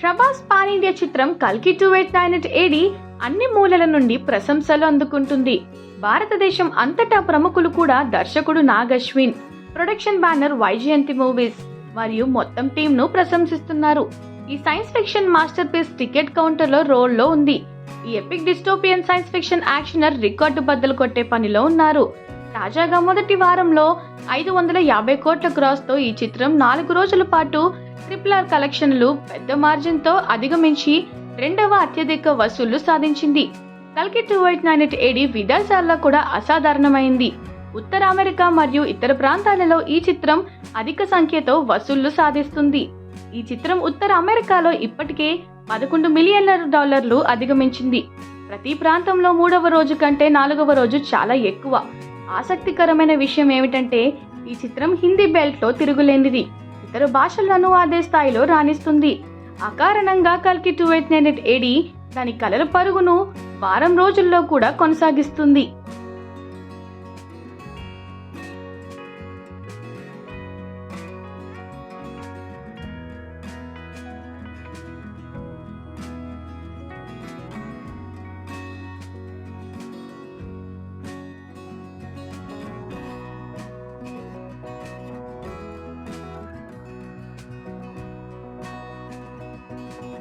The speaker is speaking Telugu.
ప్రభాస్ పాన్ ఇండియా చిత్రం కల్కి 2898 ఏడి అన్ని మూలల నుండి ప్రశంసలు అందుకుంటుంది. భారతదేశం అంతటా ప్రముఖులు కూడా దర్శకుడు Nag Ashwin, production banner Vyjayanthi movies మరియు మొత్తం టీమ్ ను ప్రశంసిస్తున్నారు. ఈ science fiction masterpiece ticket counter లో రోల్లో ఉంది. ఈ epic dystopian science fiction actioner record బద్దలు కొట్టే పనిలో ఉన్నారు. తాజాగా మొదటి వారంలో 550 కోట్ల గ్రాస్ తో ఈ చిత్రం 4 రోజుల పాటు RRR కలెక్షన్లు పెద్ద మార్జిన్ తో అధిగమించి రెండవ అత్యధిక వసూళ్లు సాధించింది. కల్కి 2898 ఏడి విదేశాల్లో కూడా అసాధారణమైంది. ఉత్తర అమెరికా మరియు ఇతర ప్రాంతాలలో ఈ చిత్రం అధిక సంఖ్యతో వసూళ్లు సాధిస్తుంది. ఈ చిత్రం ఉత్తర అమెరికాలో ఇప్పటికే $11 మిలియన్ల అధిగమించింది. ప్రతి ప్రాంతంలో 3వ రోజు కంటే 4వ రోజు చాలా ఎక్కువ. ఆసక్తికరమైన విషయం ఏమిటంటే ఈ చిత్రం హిందీ బెల్ట్ లో తిరుగులేనిది. ఇతర భాషలను అదే స్థాయిలో రాణిస్తుంది. ఆ కారణంగా కల్కి 2898 ఏడి దాని కలల పరుగును వారం రోజుల్లో కూడా కొనసాగిస్తుంది.